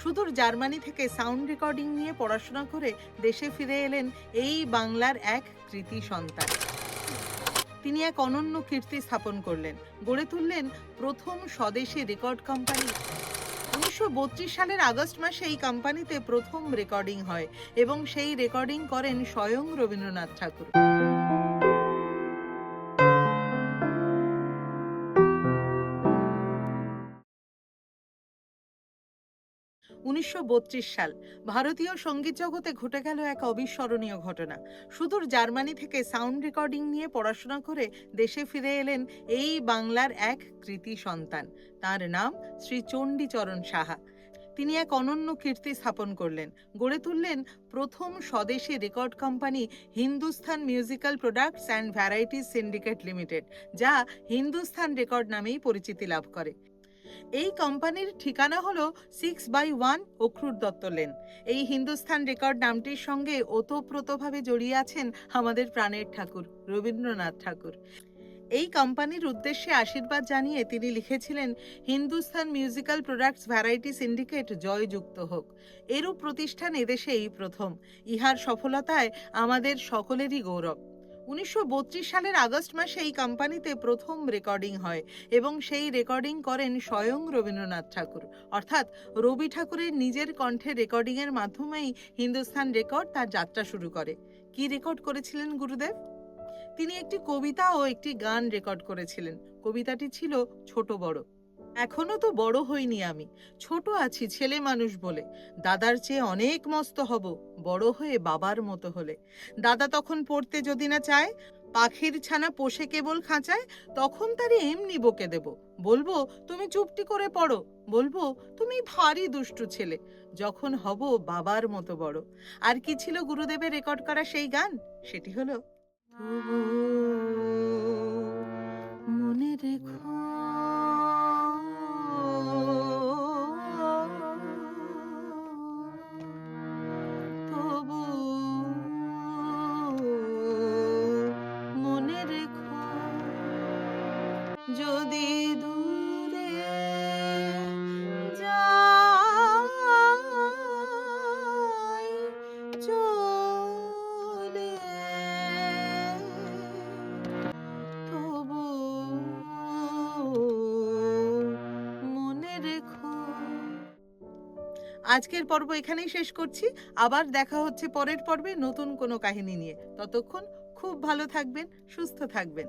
সুদূর জার্মানি থেকে sound recording নিয়ে পড়াশোনা করে দেশে ফিরে এলেন এই বাংলার এক কৃতি সন্তান। তিনি এক অনন্য কীর্তি স্থাপন করলেন, গড়ে তুললেন প্রথম স্বদেশী রেকর্ড কোম্পানি। 1932 সালের আগস্ট মাসে এই কোম্পানিতে প্রথম রেকর্ডিং হয় এবং সেই রেকর্ডিং করেন স্বয়ং রবীন্দ্রনাথ ঠাকুর। 1932 সাল, ভারতীয় সঙ্গীত জগতে ঘটে গেল এক অবিস্মরণীয় ঘটনা। সুদূর জার্মানি থেকে সাউন্ড রেকর্ডিং নিয়ে পড়াশোনা করে দেশে ফিরে এলেন এই বাংলার এক কৃতি সন্তান। তার নাম শ্রী চণ্ডীচরণ সাহা। তিনি এক অনন্য কীর্তি স্থাপন করলেন, গড়ে তুললেন প্রথম স্বদেশী record company Hindustan musical products and varieties syndicate limited, যা হিন্দুস্তান রেকর্ড নামেই পরিচিতি লাভ করে। এই কোম্পানির ঠিকানা হলো 6/1 অক্রুর দত্ত লেন। এই হিন্দুস্তান রেকর্ড নামটির সঙ্গে ওতপ্রোতভাবে জড়িয়ে আছেন আমাদের প্রাণের ঠাকুর রবীন্দ্রনাথ ঠাকুর। এই কোম্পানির উদ্দেশ্যে আশীর্বাদ জানিয়ে তিনি লিখেছিলেন, Hindustan musical products variety syndicate জয়যুক্ত হোক। এরূপ প্রতিষ্ঠান এদেশে এই প্রথম। ইহার সফলতায় আমাদের সকলেরই গৌরব। 1932 সালের আগস্ট মাসে এই কোম্পানিতে প্রথম রেকর্ডিং হয় এবং সেই রেকর্ডিং করেন স্বয়ং রবীন্দ্রনাথ ঠাকুর, অর্থাৎ রবি ঠাকুরের নিজের কণ্ঠে রেকর্ডিংয়ের মাধ্যমেই হিন্দুস্তান রেকর্ড তার যাত্রা শুরু করে। কি রেকর্ড করেছিলেন গুরুদেব? তিনি একটি কবিতা ও একটি গান রেকর্ড করেছিলেন। কবিতাটি ছিল ছোট বড়। এখনো তো বড় হইনি আমি, ছোট আছি ছেলে মানুষ বলে, দাদার চেয়ে অনেক মস্ত হব বড় হয়ে বাবার মতো হলে। দাদা তখন পড়তে যদি না চায়, পাখির ছানা পোষে কেবল খাঁচায়, তখন তারে এমনি বকে দেব, বলবো তুমি চুপটি করে পড়ো, বলবো তুমি ভারী দুষ্টু ছেলে, যখন হব বাবার মতো বড়। আর কি ছিল গুরুদেবের রেকর্ড করা সেই গান? সেটি হলো, মনে রেখো তবু, মনে রেখো যদি দূরে যাই চলে, তবু মনে রেখো। আজকের পর্ব এখানেই শেষ করছি। আবার দেখা হচ্ছে পরের পর্বে নতুন কোনো কাহিনী নিয়ে। ততক্ষণ খুব ভালো থাকবেন, সুস্থ থাকবেন।